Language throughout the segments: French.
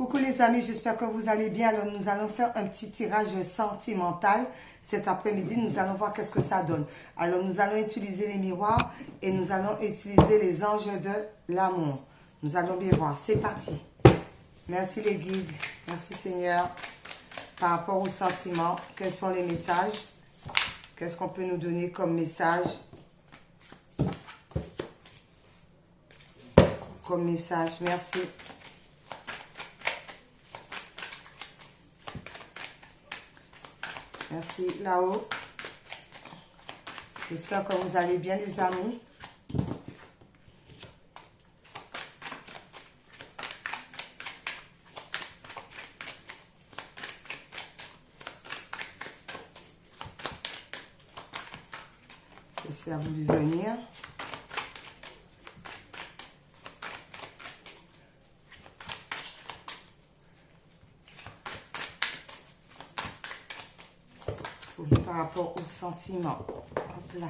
Coucou les amis, j'espère que vous allez bien. Alors nous allons faire un petit tirage sentimental. Cet après-midi, nous allons voir qu'est-ce que ça donne. Alors nous allons utiliser les miroirs et nous allons utiliser les anges de l'amour. Nous allons bien voir. C'est parti. Merci les guides. Merci Seigneur. Par rapport aux sentiments, quels sont les messages? Qu'est-ce qu'on peut nous donner comme message? Comme message, merci. Merci là-haut. J'espère que vous allez bien les amis. J'essaie à vous de venir. Par rapport aux sentiments. Hop là.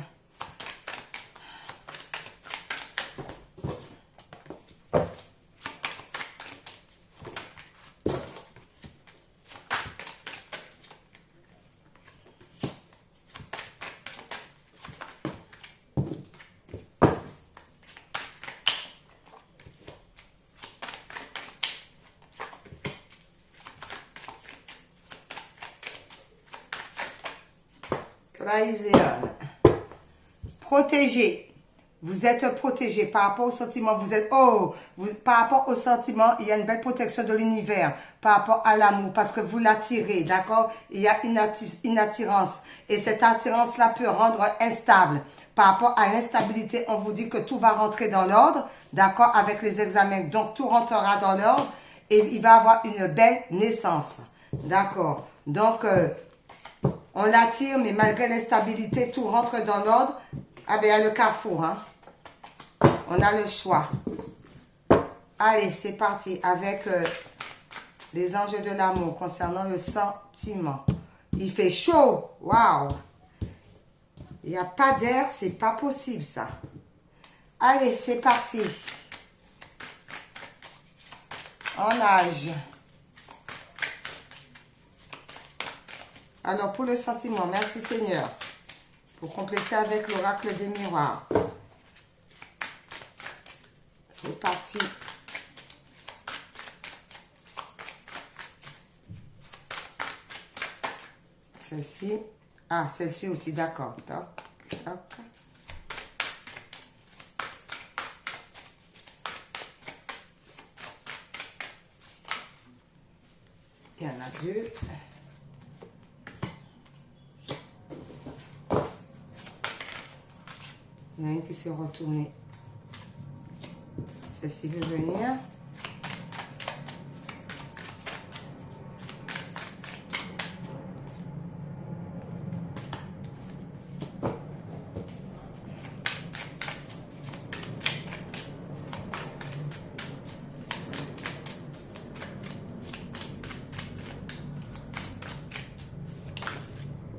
Protégé. Vous êtes protégé par rapport aux sentiments. Vous êtes, par rapport aux sentiments, il y a une belle protection de l'univers par rapport à l'amour parce que vous l'attirez, d'accord? Il y a une attirance et cette attirance-là peut rendre instable. Par rapport à l'instabilité, on vous dit que tout va rentrer dans l'ordre, d'accord, avec les examens. Donc, tout rentrera dans l'ordre et il va avoir une belle naissance, d'accord? Donc, on l'attire, mais malgré l'instabilité, tout rentre dans l'ordre. Ah ben, il y a le carrefour, hein. On a le choix. Allez, c'est parti avec les anges de l'amour concernant le sentiment. Il fait chaud. Waouh. Il n'y a pas d'air, c'est pas possible, ça. Allez, c'est parti. En âge. Alors, pour le sentiment, merci Seigneur. Pour compléter avec l'oracle des miroirs. C'est parti. Celle-ci. Ah, celle-ci aussi, d'accord. Toc, toc. Il y en a deux. Il y en a une qui s'est retournée. Celle-ci veut venir.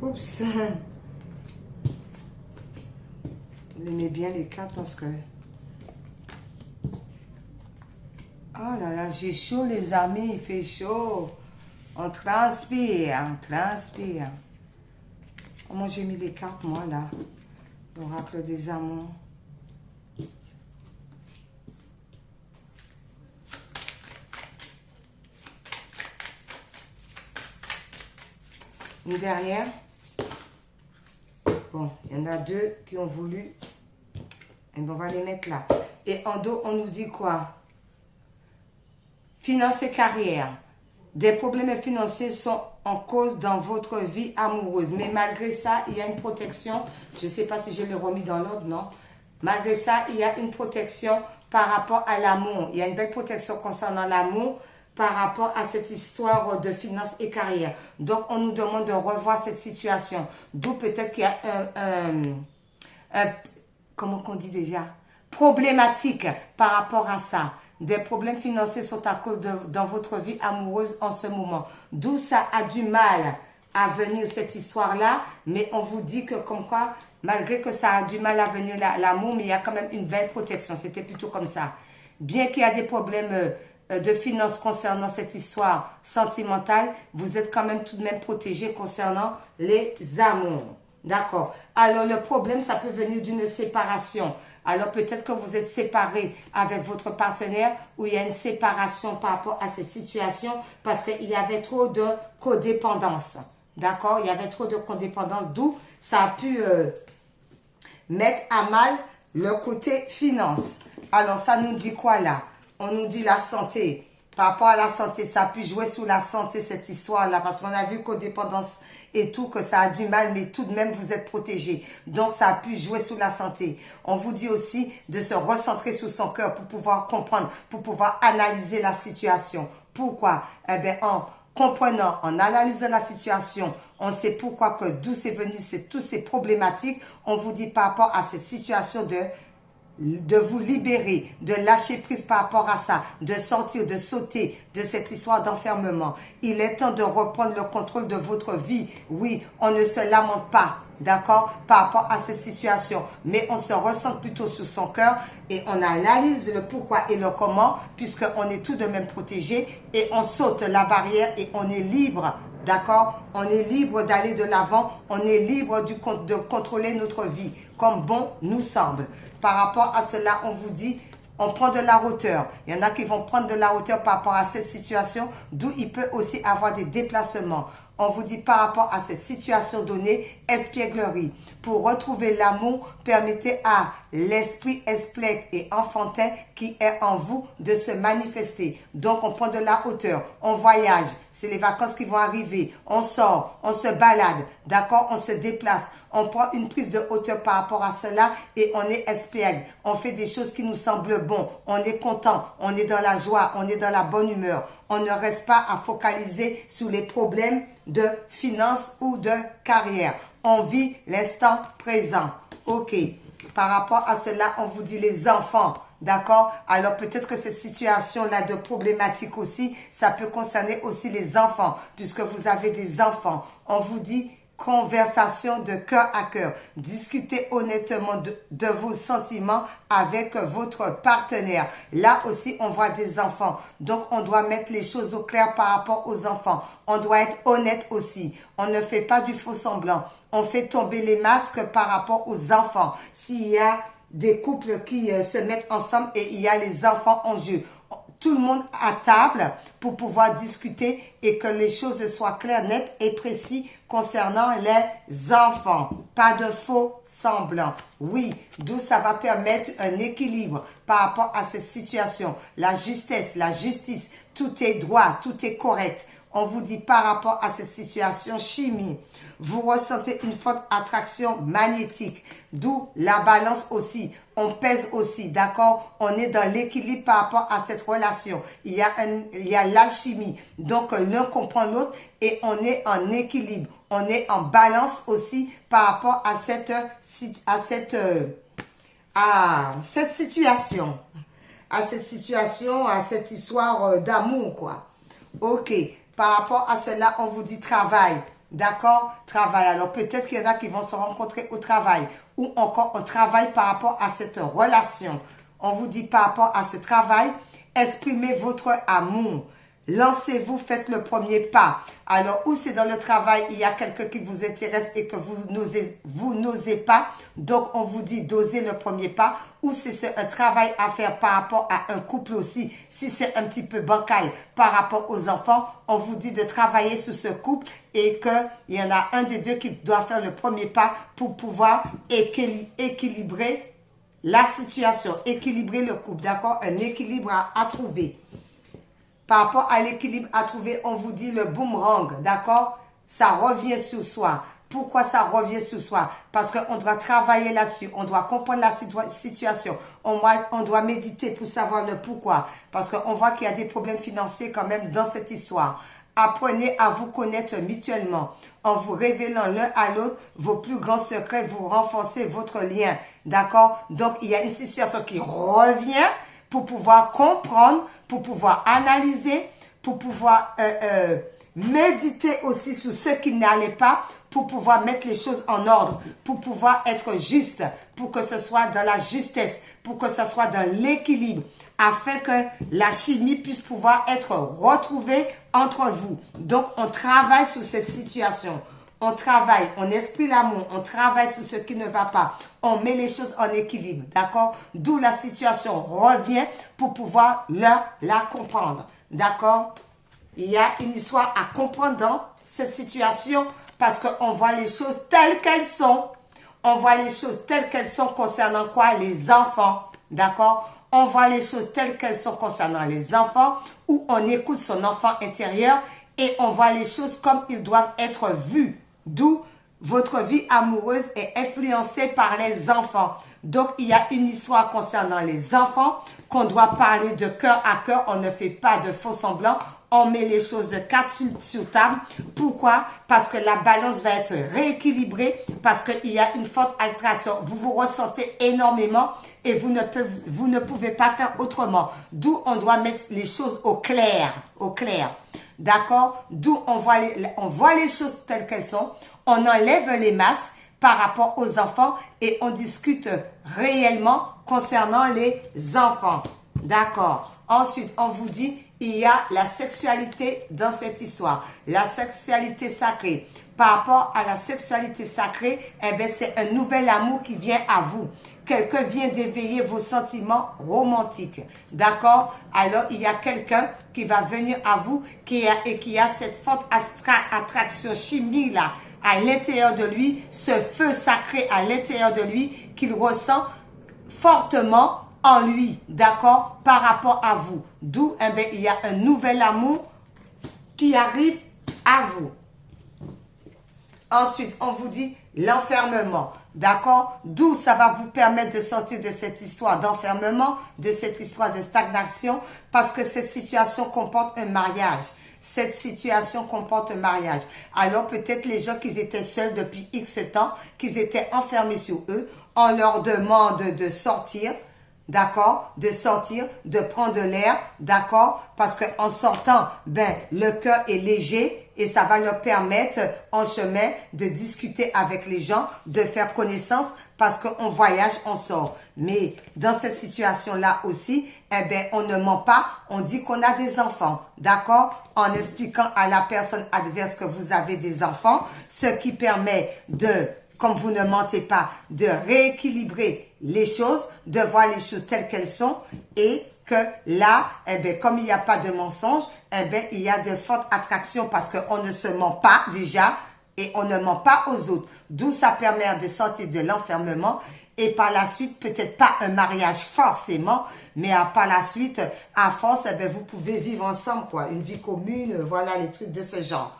Oups. Il aimait bien les cartes parce que... Oh là là, j'ai chaud les amis, il fait chaud. On transpire, on transpire. Comment j'ai mis les cartes moi là? L'oracle des amours. Une dernière. Bon, il y en a deux qui ont voulu. Et bon, on va les mettre là. Et en dos, on nous dit quoi? Finances et carrière. Des problèmes financiers sont en cause dans votre vie amoureuse. Mais malgré ça, il y a une protection. Je ne sais pas si je l'ai remis dans l'ordre, non? Malgré ça, il y a une protection par rapport à l'amour. Il y a une belle protection concernant l'amour par rapport à cette histoire de finances et carrière. Donc, on nous demande de revoir cette situation. D'où peut-être qu'il y a comment qu'on dit déjà? Problématique par rapport à ça. Des problèmes financiers sont à cause dans votre vie amoureuse en ce moment. D'où ça a du mal à venir cette histoire-là. Mais on vous dit que comme quoi, malgré que ça a du mal à venir l'amour, mais il y a quand même une belle protection. C'était plutôt comme ça. Bien qu'il y a des problèmes de finances concernant cette histoire sentimentale, vous êtes quand même tout de même protégé concernant les amours. D'accord. Alors, le problème, ça peut venir d'une séparation. Alors, peut-être que vous êtes séparé avec votre partenaire ou il y a une séparation par rapport à cette situation parce qu'il y avait trop de codépendance. D'accord. Il y avait trop de codépendance, d'où ça a pu mettre à mal le côté finance. Alors, ça nous dit quoi là? On nous dit la santé. Par rapport à la santé, ça a pu jouer sur la santé, cette histoire-là, parce qu'on a vu codépendance et tout, que ça a du mal, mais tout de même, vous êtes protégé. Donc, ça a pu jouer sur la santé. On vous dit aussi de se recentrer sur son cœur pour pouvoir comprendre, pour pouvoir analyser la situation. Pourquoi? Eh bien, en comprenant, en analysant la situation, on sait pourquoi que d'où c'est venu, c'est toutes ces problématiques. On vous dit par rapport à cette situation de vous libérer, de lâcher prise par rapport à ça, de sortir, de sauter de cette histoire d'enfermement. Il est temps de reprendre le contrôle de votre vie. Oui, on ne se lamente pas, d'accord, par rapport à cette situation, mais on se ressent plutôt sur son cœur et on analyse le pourquoi et le comment, puisqu'on est tout de même protégé et on saute la barrière et on est libre. D'accord? On est libre d'aller de l'avant, on est libre de contrôler notre vie comme bon nous semble. Par rapport à cela, on vous dit, on prend de la hauteur. Il y en a qui vont prendre de la hauteur par rapport à cette situation, d'où il peut aussi avoir des déplacements. On vous dit par rapport à cette situation donnée, espièglerie. Pour retrouver l'amour, permettez à l'esprit espiègle et enfantin qui est en vous de se manifester. Donc, on prend de la hauteur, on voyage. C'est les vacances qui vont arriver. On sort, on se balade, d'accord? On se déplace. On prend une prise de hauteur par rapport à cela et on est espiègle. On fait des choses qui nous semblent bon. On est content, on est dans la joie, on est dans la bonne humeur. On ne reste pas à focaliser sur les problèmes de finances ou de carrière. On vit l'instant présent. OK. Par rapport à cela, on vous dit les enfants. D'accord? Alors peut-être que cette situation-là de problématique aussi, ça peut concerner aussi les enfants, puisque vous avez des enfants. On vous dit conversation de cœur à cœur. Discutez honnêtement de vos sentiments avec votre partenaire. Là aussi, on voit des enfants. Donc, on doit mettre les choses au clair par rapport aux enfants. On doit être honnête aussi. On ne fait pas du faux semblant. On fait tomber les masques par rapport aux enfants. S'il y a des couples qui se mettent ensemble et il y a les enfants en jeu, tout le monde à table pour pouvoir discuter et que les choses soient claires, nettes et précises concernant les enfants. Pas de faux semblants. Oui, d'où ça va permettre un équilibre par rapport à cette situation. La justesse, la justice, tout est droit, tout est correct. On vous dit par rapport à cette situation chimie, vous ressentez une forte attraction magnétique, d'où la balance aussi. On pèse aussi, d'accord? On est dans l'équilibre par rapport à cette relation. Il y a l'alchimie. Donc, l'un comprend l'autre et on est en équilibre. On est en balance aussi par rapport à cette situation. À cette histoire d'amour, quoi. OK. Par rapport à cela, on vous dit travail. D'accord? Travail. Alors, peut-être qu'il y en a qui vont se rencontrer au travail. Ou encore, on travaille par rapport à cette relation. On vous dit par rapport à ce travail, exprimez votre amour. Lancez-vous, faites le premier pas. Alors, ou c'est dans le travail, il y a quelqu'un qui vous intéresse et que vous n'osez pas. Donc, on vous dit d'oser le premier pas. Ou c'est un travail à faire par rapport à un couple aussi. Si c'est un petit peu bancal par rapport aux enfants, on vous dit de travailler sur ce couple et qu'il y en a un des deux qui doit faire le premier pas pour pouvoir équilibrer la situation, équilibrer le couple, d'accord? Un équilibre à trouver. Par rapport à l'équilibre à trouver, on vous dit le boomerang, d'accord? Ça revient sur soi. Pourquoi ça revient sur soi? Parce qu'on doit travailler là-dessus. On doit comprendre la situation. On doit méditer pour savoir le pourquoi. Parce qu'on voit qu'il y a des problèmes financiers quand même dans cette histoire. Apprenez à vous connaître mutuellement. En vous révélant l'un à l'autre vos plus grands secrets, vous renforcez votre lien. D'accord? Donc, il y a une situation qui revient pour pouvoir comprendre, pour pouvoir analyser, pour pouvoir méditer aussi sur ce qui n'allait pas, pour pouvoir mettre les choses en ordre, pour pouvoir être juste, pour que ce soit dans la justesse, pour que ce soit dans l'équilibre. afin que la chimie puisse pouvoir être retrouvée entre vous. Donc, on travaille sur cette situation. On travaille, on exprime l'amour, on travaille sur ce qui ne va pas. On met les choses en équilibre, d'accord? D'où la situation revient pour pouvoir la comprendre, d'accord? Il y a une histoire à comprendre dans cette situation parce qu'on voit les choses telles qu'elles sont. On voit les choses telles qu'elles sont concernant quoi? Les enfants, d'accord? On voit les choses telles qu'elles sont concernant les enfants où on écoute son enfant intérieur et on voit les choses comme ils doivent être vues. D'où votre vie amoureuse est influencée par les enfants. Donc, il y a une histoire concernant les enfants qu'on doit parler de cœur à cœur. On ne fait pas de faux semblants. On met les choses de quatre sur table. Pourquoi? Parce que la balance va être rééquilibrée, parce qu'il y a une forte alteration. Vous vous ressentez énormément et vous ne pouvez pas faire autrement. D'où on doit mettre les choses au clair. Au clair. D'accord? D'où on voit les choses telles qu'elles sont. On enlève les masques par rapport aux enfants et on discute réellement concernant les enfants. D'accord? Ensuite, on vous dit, il y a la sexualité dans cette histoire. La sexualité sacrée. Par rapport à la sexualité sacrée, eh bien, c'est un nouvel amour qui vient à vous. Quelqu'un vient d'éveiller vos sentiments romantiques. D'accord? Alors, il y a quelqu'un qui va venir à vous qui a cette forte attraction chimique là à l'intérieur de lui, ce feu sacré à l'intérieur de lui qu'il ressent fortement en lui, d'accord, par rapport à vous. D'où, eh bien, il y a un nouvel amour qui arrive à vous. Ensuite, on vous dit l'enfermement, d'accord? D'où ça va vous permettre de sortir de cette histoire d'enfermement, de cette histoire de stagnation, parce que cette situation comporte un mariage. Cette situation comporte un mariage. Alors peut-être les gens qui étaient seuls depuis X temps, qu'ils étaient enfermés sur eux, on leur demande de sortir, d'accord, de sortir, de prendre l'air, d'accord, parce qu'en sortant, ben, le cœur est léger et ça va leur permettre en chemin de discuter avec les gens, de faire connaissance parce qu'on voyage, on sort. Mais dans cette situation-là aussi, eh ben, on ne ment pas, on dit qu'on a des enfants, d'accord, en expliquant à la personne adverse que vous avez des enfants, ce qui permet de, comme vous ne mentez pas, de rééquilibrer les choses, de voir les choses telles qu'elles sont et que là, eh bien, comme il n'y a pas de mensonge, eh bien, il y a de fortes attractions parce qu'on ne se ment pas déjà et on ne ment pas aux autres. D'où ça permet de sortir de l'enfermement et par la suite, peut-être pas un mariage forcément, mais par la suite, à force, eh bien, vous pouvez vivre ensemble, quoi, une vie commune, voilà les trucs de ce genre.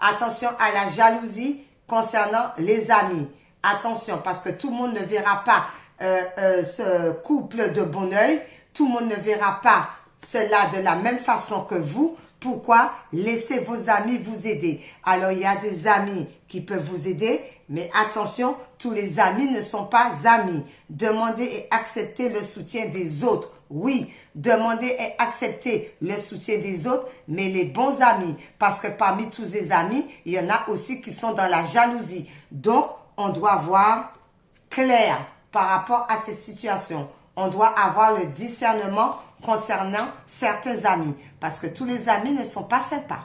Attention à la jalousie concernant les amis. Attention, parce que tout le monde ne verra pas ce couple de bon oeil. Tout le monde ne verra pas cela de la même façon que vous. Pourquoi? Laissez vos amis vous aider. Alors, il y a des amis qui peuvent vous aider, mais attention, tous les amis ne sont pas amis. Demandez et acceptez le soutien des autres. Oui, demandez et acceptez le soutien des autres, mais les bons amis. Parce que parmi tous ces amis, il y en a aussi qui sont dans la jalousie. Donc, on doit voir clair par rapport à cette situation. On doit avoir le discernement concernant certains amis. Parce que tous les amis ne sont pas sympas.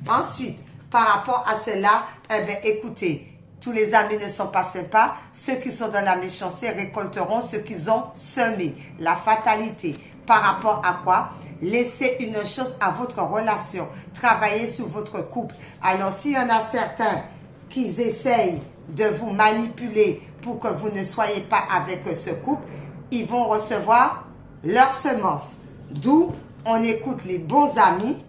Ensuite, par rapport à cela, eh bien, écoutez, tous les amis ne sont pas sympas. Ceux qui sont dans la méchanceté récolteront ce qu'ils ont semé. La fatalité. Par rapport à quoi? Laissez une chose à votre relation. Travaillez sur votre couple. Alors, s'il y en a certains qui essayent de vous manipuler pour que vous ne soyez pas avec ce couple, ils vont recevoir leur semence. D'où on écoute les bons amis.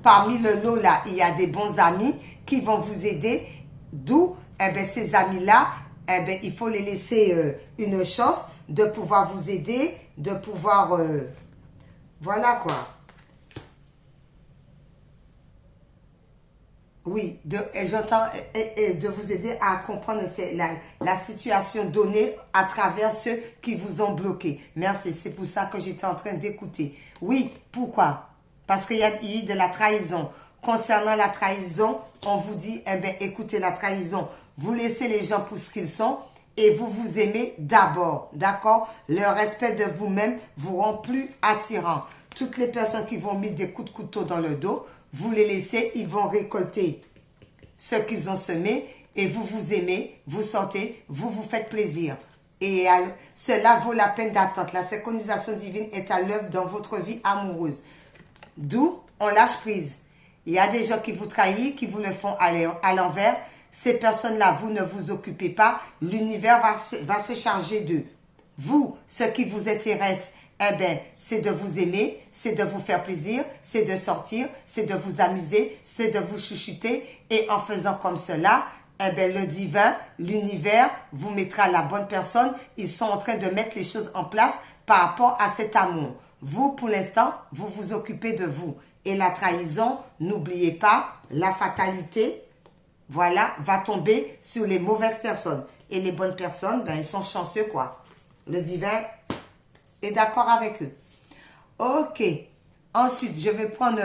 Parmi le lot là, il y a des bons amis qui vont vous aider. D'où, eh bien, ces amis-là, eh bien, il faut les laisser une chance de pouvoir vous aider, de pouvoir, voilà quoi. Oui, j'entends de vous aider à comprendre la situation donnée à travers ceux qui vous ont bloqué. Merci, c'est pour ça que j'étais en train d'écouter. Oui, pourquoi? Parce qu'il y a eu de la trahison. Concernant la trahison, on vous dit, eh bien, écoutez la trahison. Vous laissez les gens pour ce qu'ils sont et vous vous aimez d'abord, d'accord? Le respect de vous-même vous rend plus attirant. Toutes les personnes qui vont mettre des coups de couteau dans le dos, vous les laissez, ils vont récolter ce qu'ils ont semé et vous vous aimez, vous sentez, vous vous faites plaisir. Et cela vaut la peine d'attendre. La synchronisation divine est à l'œuvre dans votre vie amoureuse. D'où on lâche prise. Il y a des gens qui vous trahissent, qui vous le font à l'envers. Ces personnes-là, vous ne vous occupez pas. L'univers va se charger d'eux. Vous, ce qui vous intéresse, eh bien, c'est de vous aimer, c'est de vous faire plaisir, c'est de sortir, c'est de vous amuser, c'est de vous chuchoter. Et en faisant comme cela, eh bien, le divin, l'univers vous mettra la bonne personne. Ils sont en train de mettre les choses en place par rapport à cet amour. Vous, pour l'instant, vous vous occupez de vous. Et la trahison, n'oubliez pas, la fatalité, voilà, va tomber sur les mauvaises personnes. Et les bonnes personnes, ben, ils sont chanceux, quoi. Le divin est d'accord avec eux. Ok. Ensuite, je vais prendre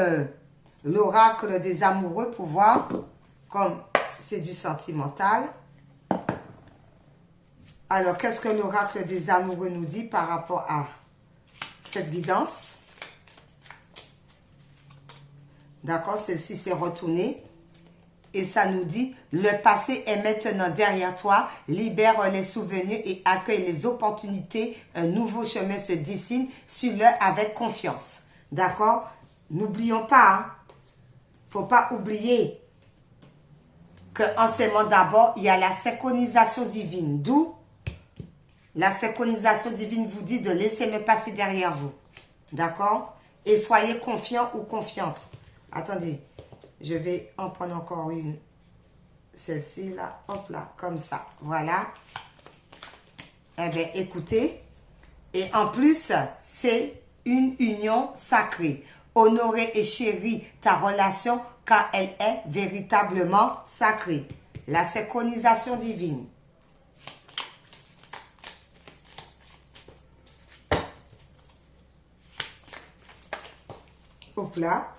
l'oracle des amoureux pour voir, comme c'est du sentimental. Alors, qu'est-ce que l'oracle des amoureux nous dit par rapport à cette guidance? D'accord, celle-ci s'est retournée. Et ça nous dit, le passé est maintenant derrière toi, libère les souvenirs et accueille les opportunités. Un nouveau chemin se dessine, suis-le avec confiance. D'accord? N'oublions pas, hein? Faut pas oublier qu'en s'aimant d'abord, il y a la synchronisation divine. D'où la synchronisation divine vous dit de laisser le passé derrière vous. D'accord? Et soyez confiants ou confiantes. Attendez. Je vais en prendre encore une. Celle-ci, là. Hop là, comme ça. Voilà. Eh bien, écoutez. Et en plus, c'est une union sacrée. Honorez et chéris ta relation car elle est véritablement sacrée. La synchronisation divine. Hop là.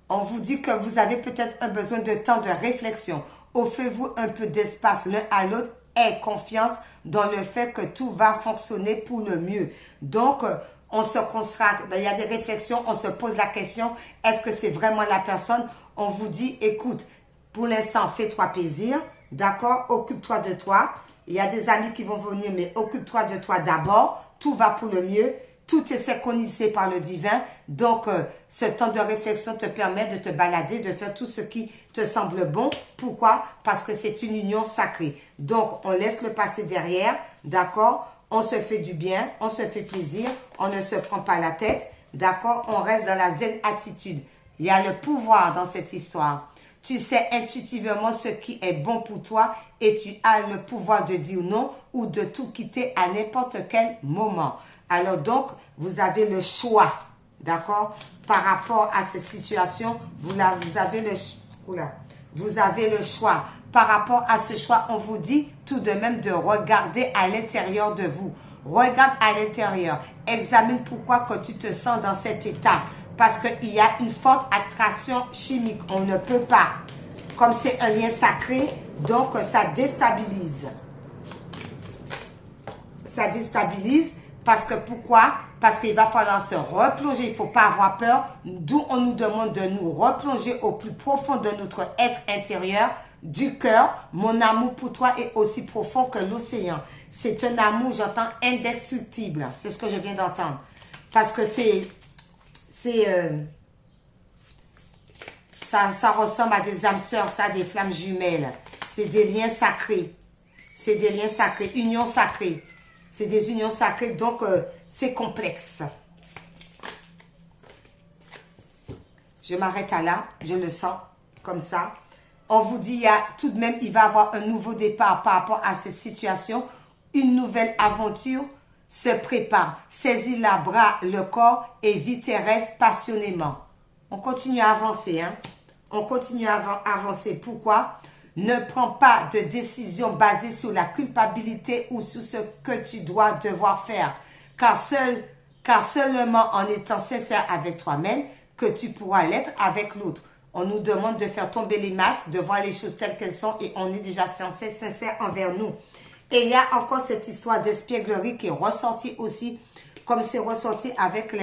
On vous dit que vous avez peut-être un besoin de temps de réflexion. Offrez-vous un peu d'espace l'un à l'autre. Ayez confiance dans le fait que tout va fonctionner pour le mieux. Donc, on se consacre, il y a des réflexions, on se pose la question, est-ce que c'est vraiment la personne? On vous dit, écoute, pour l'instant, fais-toi plaisir, d'accord? Occupe-toi de toi. Il y a des amis qui vont venir, mais occupe-toi de toi d'abord. Tout va pour le mieux. Tout est synchronisé par le divin. Donc, ce temps de réflexion te permet de te balader, de faire tout ce qui te semble bon. Pourquoi? Parce que c'est une union sacrée. Donc, on laisse le passé derrière, d'accord? On se fait du bien, on se fait plaisir, on ne se prend pas la tête, d'accord? On reste dans la zen attitude. Il y a le pouvoir dans cette histoire. Tu sais intuitivement ce qui est bon pour toi et tu as le pouvoir de dire non ou de tout quitter à n'importe quel moment. Alors donc, vous avez le choix, d'accord? Par rapport à cette situation, vous avez le choix. Par rapport à ce choix, on vous dit tout de même de regarder à l'intérieur de vous. Regarde à l'intérieur. Examine pourquoi que tu te sens dans cet état. Parce qu'il y a une forte attraction chimique. On ne peut pas. Comme c'est un lien sacré, donc ça déstabilise. Ça déstabilise. Parce que pourquoi? Parce qu'il va falloir se replonger, il ne faut pas avoir peur. D'où on nous demande de nous replonger au plus profond de notre être intérieur, du cœur. Mon amour pour toi est aussi profond que l'océan. C'est un amour, j'entends, indestructible. C'est ce que je viens d'entendre. Parce que ça ressemble à des âmes sœurs, ça, des flammes jumelles. C'est des liens sacrés. C'est des liens sacrés, union sacrée. C'est des unions sacrées, donc c'est complexe. Je m'arrête à là, je le sens comme ça. On vous dit, tout de même, il va y avoir un nouveau départ par rapport à cette situation. Une nouvelle aventure se prépare. Saisis la bras, le corps et vis tes rêves passionnément. On continue à avancer, hein. On continue à avancer. Pourquoi? Ne prends pas de décision basée sur la culpabilité ou sur ce que tu dois devoir faire. Car seulement en étant sincère avec toi-même que tu pourras l'être avec l'autre. On nous demande de faire tomber les masques, de voir les choses telles qu'elles sont et on est déjà sincère envers nous. Et il y a encore cette histoire d'espièglerie qui est ressortie aussi, comme c'est ressorti avec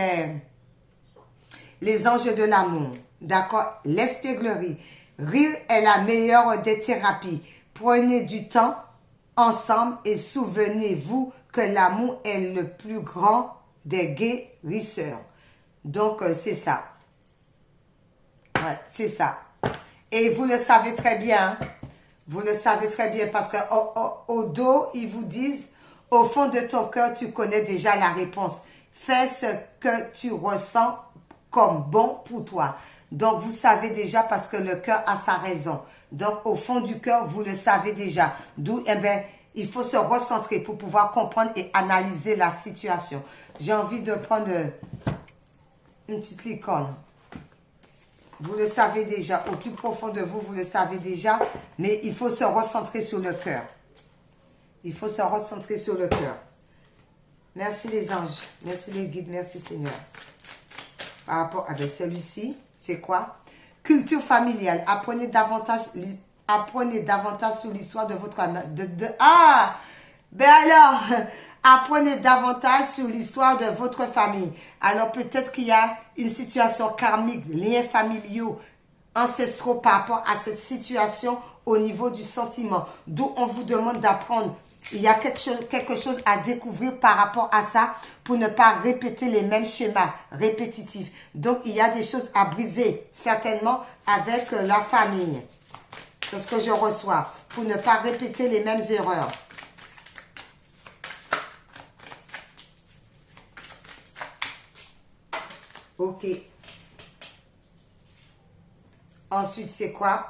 les anges de l'amour. D'accord? L'espièglerie. Rire est la meilleure des thérapies. Prenez du temps ensemble et souvenez-vous que l'amour est le plus grand des guérisseurs. Donc, c'est ça. Ouais, c'est ça. Et vous le savez très bien. Vous le savez très bien parce que au dos, ils vous disent, au fond de ton cœur, tu connais déjà la réponse. Fais ce que tu ressens comme bon pour toi. Donc, vous savez déjà parce que le cœur a sa raison. Donc, au fond du cœur, vous le savez déjà. D'où, eh bien, il faut se recentrer pour pouvoir comprendre et analyser la situation. J'ai envie de prendre une petite licorne. Vous le savez déjà. Au plus profond de vous, vous le savez déjà. Mais il faut se recentrer sur le cœur. Il faut se recentrer sur le cœur. Merci les anges. Merci les guides. Merci Seigneur. Par rapport à celui-ci, c'est quoi? Culture familiale. Apprenez davantage sur l'histoire de votre... Ben alors, apprenez davantage sur l'histoire de votre famille. Alors peut-être qu'il y a une situation karmique, liens familiaux, ancestraux par rapport à cette situation au niveau du sentiment. D'où on vous demande d'apprendre. Il y a quelque chose à découvrir par rapport à ça pour ne pas répéter les mêmes schémas répétitifs. Donc, il y a des choses à briser, certainement, avec la famille. C'est ce que je reçois, pour ne pas répéter les mêmes erreurs. Ok. Ensuite, c'est quoi?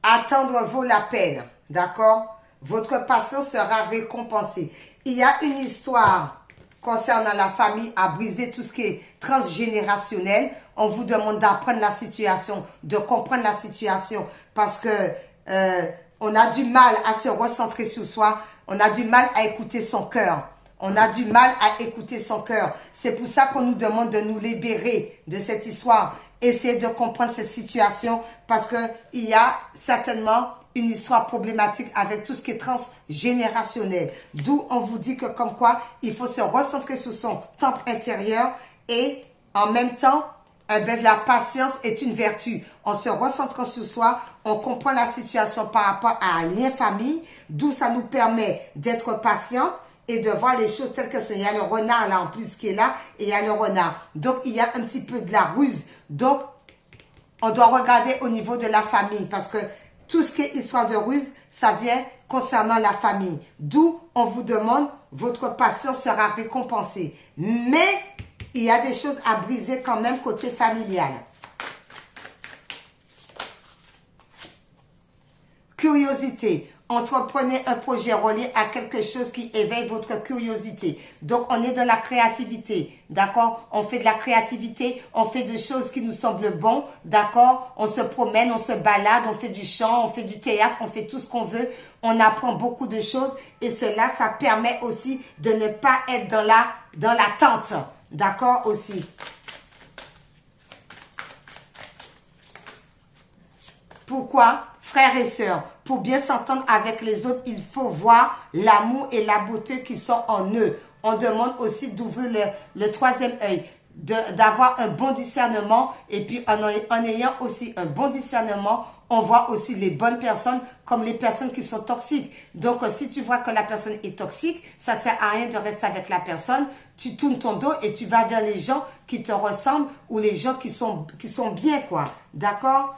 Attendre vaut la peine, d'accord? Votre patience sera récompensée. Il y a une histoire concernant la famille à briser tout ce qui est transgénérationnel. On vous demande d'apprendre la situation, de comprendre la situation parce que on a du mal à se recentrer sur soi. On a du mal à écouter son cœur. On a du mal à écouter son cœur. C'est pour ça qu'on nous demande de nous libérer de cette histoire. Essayez de comprendre cette situation parce que il y a certainement une histoire problématique avec tout ce qui est transgénérationnel. D'où on vous dit que comme quoi, il faut se recentrer sur son temple intérieur et en même temps, la patience est une vertu. En se recentrant sur soi, on comprend la situation par rapport à un lien famille, d'où ça nous permet d'être patiente et de voir les choses telles que sont. Il y a le renard là en plus qui est là et il y a le renard. Donc, il y a un petit peu de la ruse. Donc, on doit regarder au niveau de la famille parce que tout ce qui est histoire de ruse, ça vient concernant la famille. D'où on vous demande, votre patience sera récompensée. Mais il y a des choses à briser quand même côté familial. Curiosité. Entreprenez un projet relié à quelque chose qui éveille votre curiosité. Donc, on est dans la créativité, d'accord? On fait de la créativité, on fait des choses qui nous semblent bonnes, d'accord? On se promène, on se balade, on fait du chant, on fait du théâtre, on fait tout ce qu'on veut. On apprend beaucoup de choses et cela, ça permet aussi de ne pas être dans l'attente, d'accord? Aussi. Pourquoi? Frères et sœurs, pour bien s'entendre avec les autres, il faut voir l'amour et la beauté qui sont en eux. On demande aussi d'ouvrir le troisième œil, d'avoir un bon discernement. Et puis, en ayant aussi un bon discernement, on voit aussi les bonnes personnes comme les personnes qui sont toxiques. Donc, si tu vois que la personne est toxique, ça sert à rien de rester avec la personne. Tu tournes ton dos et tu vas vers les gens qui te ressemblent ou les gens qui sont bien, quoi. D'accord?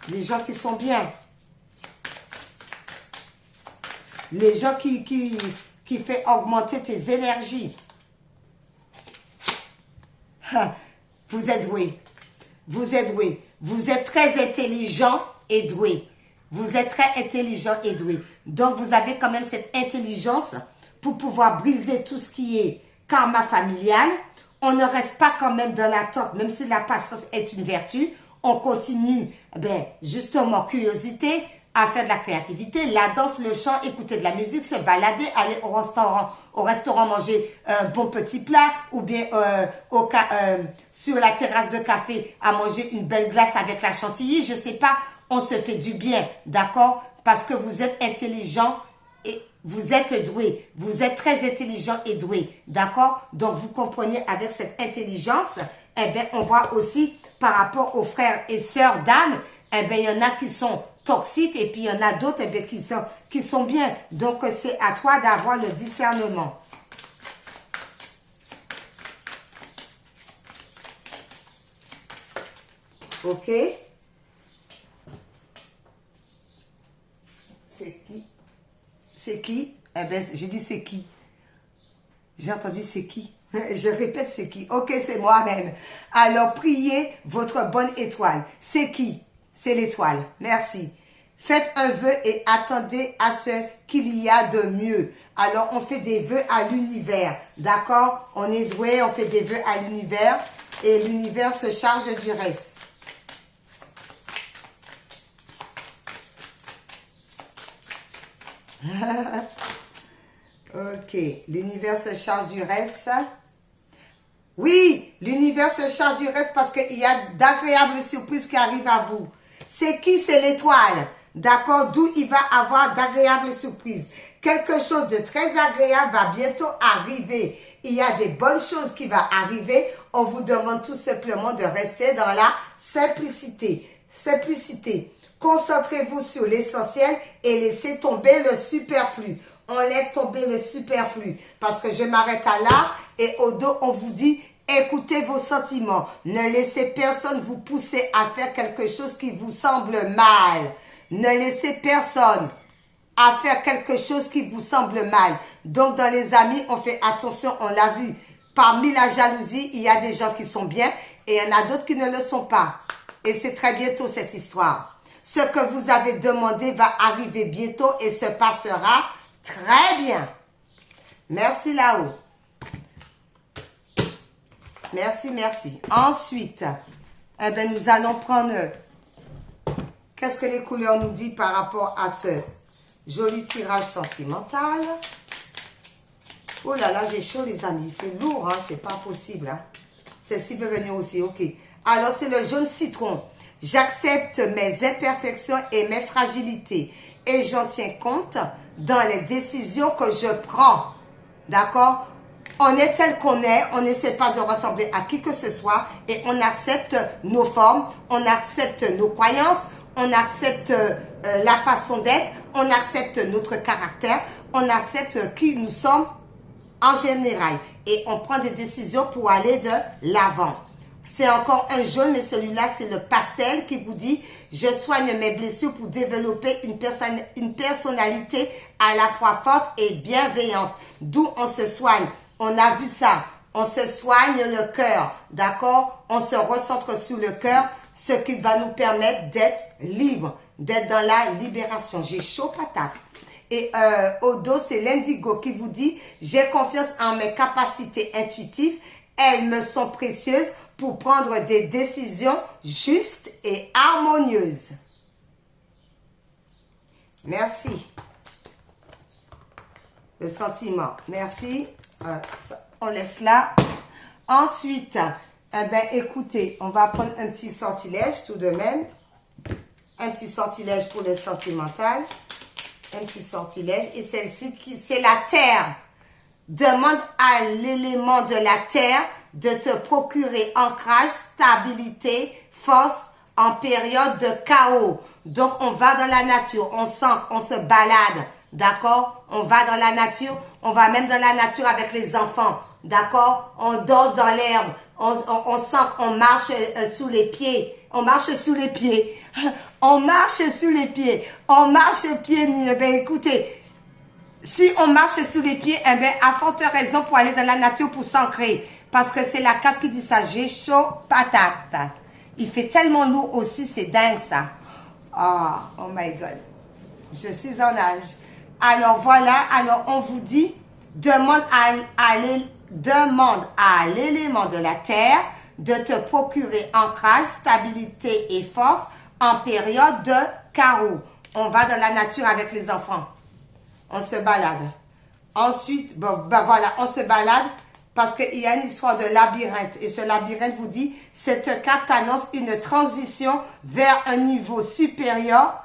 Les gens qui sont bien. Les gens qui fait augmenter tes énergies. Vous êtes doué. Vous êtes doué. Vous êtes très intelligent et doué. Vous êtes très intelligent et doué. Donc, vous avez quand même cette intelligence pour pouvoir briser tout ce qui est karma familial. On ne reste pas quand même dans l'attente, même si la patience est une vertu. On continue, justement, curiosité, à faire de la créativité, la danse, le chant, écouter de la musique, se balader, aller au restaurant manger un bon petit plat ou bien sur la terrasse de café à manger une belle glace avec la chantilly, je sais pas, on se fait du bien, d'accord? Parce que vous êtes intelligent Et vous êtes doué, vous êtes très intelligent et doué, d'accord? Donc, vous comprenez avec cette intelligence, eh bien, on voit aussi par rapport aux frères et sœurs d'âme, eh bien, il y en a qui sont toxiques et puis il y en a d'autres, eh bien, qui sont bien. Donc, c'est à toi d'avoir le discernement. Ok? C'est qui? C'est qui? Eh bien, j'ai dit c'est qui? J'ai entendu c'est qui? Je répète c'est qui? Ok, c'est moi-même. Alors, priez votre bonne étoile. C'est qui? C'est l'étoile. Merci. Faites un vœu et attendez à ce qu'il y a de mieux. Alors, on fait des vœux à l'univers. D'accord? On est doué, on fait des vœux à l'univers. Et l'univers se charge du reste. Ok, l'univers se charge du reste. Oui, l'univers se charge du reste parce qu'il y a d'agréables surprises qui arrivent à vous. C'est qui? C'est l'étoile. D'accord? D'où il va avoir d'agréables surprises. Quelque chose de très agréable va bientôt arriver. Il y a des bonnes choses qui vont arriver. On vous demande tout simplement de rester dans la simplicité. Simplicité. Concentrez-vous sur l'essentiel et laissez tomber le superflu. On laisse tomber le superflu parce que je m'arrête à là et au dos, on vous dit écoutez vos sentiments. Ne laissez personne vous pousser à faire quelque chose qui vous semble mal. Ne laissez personne à faire quelque chose qui vous semble mal. Donc, dans les amis, on fait attention, on l'a vu. Parmi la jalousie, il y a des gens qui sont bien et il y en a d'autres qui ne le sont pas. Et c'est très bientôt cette histoire. Ce que vous avez demandé va arriver bientôt et se passera très bien. Merci là-haut. Merci, merci. Ensuite, eh bien, nous allons prendre... Qu'est-ce que les couleurs nous disent par rapport à ce joli tirage sentimental? Oh là là, j'ai chaud les amis. Il fait lourd, hein? C'est pas possible. Hein? Celle-ci peut venir aussi, ok. Alors, c'est le jaune citron. J'accepte mes imperfections et mes fragilités. Et j'en tiens compte dans les décisions que je prends. D'accord? On est tel qu'on est, on n'essaie pas de ressembler à qui que ce soit et on accepte nos formes, on accepte nos croyances, on accepte la façon d'être, on accepte notre caractère, on accepte qui nous sommes en général et on prend des décisions pour aller de l'avant. C'est encore un jaune, mais celui-là, c'est le pastel qui vous dit « Je soigne mes blessures pour développer une personnalité à la fois forte et bienveillante. » D'où on se soigne. On a vu ça. On se soigne le cœur. D'accord? On se recentre sur le cœur, ce qui va nous permettre d'être libre, d'être dans la libération. J'ai chaud patate. Et au dos, c'est l'indigo qui vous dit « J'ai confiance en mes capacités intuitives. Elles me sont précieuses pour prendre des décisions justes et harmonieuses. » Merci. Le sentiment. Merci. On laisse là. Ensuite, eh ben, écoutez, on va prendre un petit sortilège tout de même. Un petit sortilège pour le sentimental. Un petit sortilège. Et celle-ci, c'est la terre. Demande à l'élément de la terre de te procurer ancrage, stabilité, force en période de chaos. Donc, on va dans la nature, on sent, on se balade, d'accord? On va dans la nature, on va même dans la nature avec les enfants, d'accord? On dort dans l'herbe, on sent qu'on marche sous les pieds, on marche sous les pieds, on marche sous les pieds, on marche pieds nus. Ben écoutez, si on marche sous les pieds, eh bien, à forte raison pour aller dans la nature pour s'ancrer. Parce que c'est la carte qui dit ça. J'ai chaud patate. Il fait tellement lourd aussi, c'est dingue ça. Oh my God. Je suis en âge. Alors voilà, alors on vous dit, demande à l'élément de la terre de te procurer ancrage, stabilité et force en période de chaos. On va dans la nature avec les enfants. On se balade. Ensuite, bon, ben voilà, on se balade. Parce qu'il y a une histoire de labyrinthe. Et ce labyrinthe vous dit, cette carte annonce une transition vers un niveau supérieur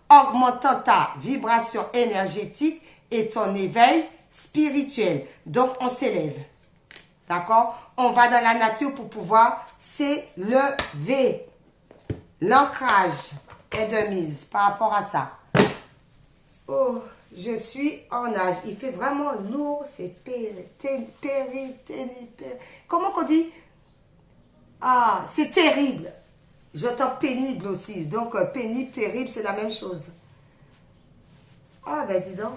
augmentant ta vibration énergétique et ton éveil spirituel. Donc, on s'élève. D'accord? On va dans la nature pour pouvoir s'élever. L'ancrage est de mise par rapport à ça. Oh, je suis en âge. Il fait vraiment lourd. C'est comment qu'on dit? Ah, c'est terrible. J'entends pénible aussi. Donc, pénible, terrible, c'est la même chose. Ah, ben dis donc.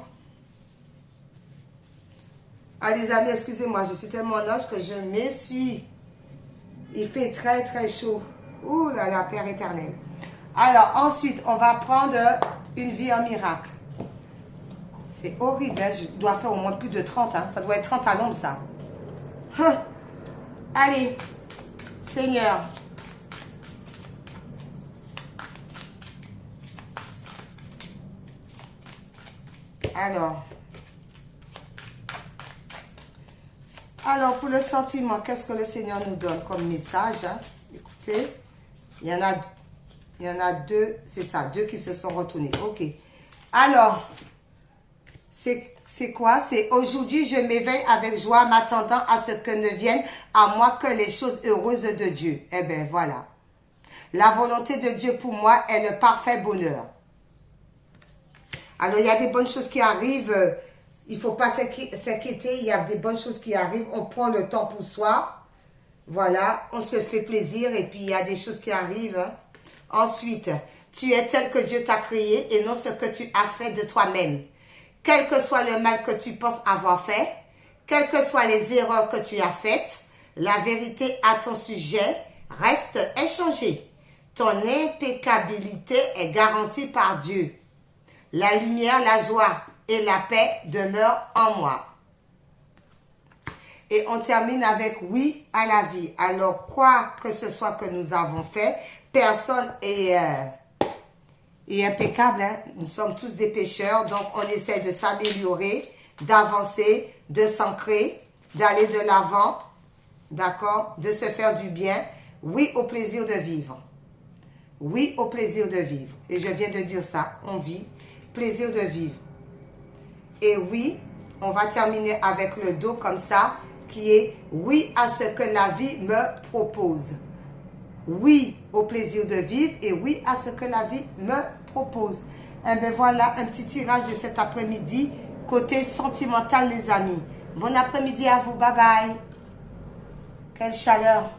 Ah, les amis, excusez-moi, je suis tellement en âge que je m'essuie. Il fait très, très chaud. Ouh là là, Père éternel. Alors, ensuite, on va prendre une vie en miracle. C'est horrible, hein? Je dois faire au moins plus de 30. Hein? Ça doit être 30 à l'ombre, ça. Allez, Seigneur. Alors, pour le sentiment, qu'est-ce que le Seigneur nous donne comme message? Hein? Écoutez, il y en a deux, c'est ça, deux qui se sont retournés. Ok. Alors, c'est quoi? C'est aujourd'hui, je m'éveille avec joie, m'attendant à ce que ne viennent à moi que les choses heureuses de Dieu. Eh bien, voilà. La volonté de Dieu pour moi est le parfait bonheur. Alors, il y a des bonnes choses qui arrivent. Il ne faut pas s'inquiéter. Il y a des bonnes choses qui arrivent. On prend le temps pour soi. Voilà. On se fait plaisir. Et puis, il y a des choses qui arrivent. Hein. Ensuite, tu es tel que Dieu t'a créé et non ce que tu as fait de toi-même. Quel que soit le mal que tu penses avoir fait, quelles que soient les erreurs que tu as faites, la vérité à ton sujet reste inchangée. Ton impeccabilité est garantie par Dieu. La lumière, la joie et la paix demeurent en moi. Et on termine avec oui à la vie. Alors, quoi que ce soit que nous avons fait, personne est impeccable. Hein? Nous sommes tous des pécheurs, donc on essaie de s'améliorer, d'avancer, de s'ancrer, d'aller de l'avant, d'accord, de se faire du bien. Oui au plaisir de vivre. Oui au plaisir de vivre. Et je viens de dire ça, on vit. Plaisir de vivre. Et oui, on va terminer avec le dos comme ça, qui est oui à ce que la vie me propose. Oui au plaisir de vivre et oui à ce que la vie me propose. Et bien voilà un petit tirage de cet après-midi, côté sentimental les amis. Bon après-midi à vous, bye bye. Quelle chaleur.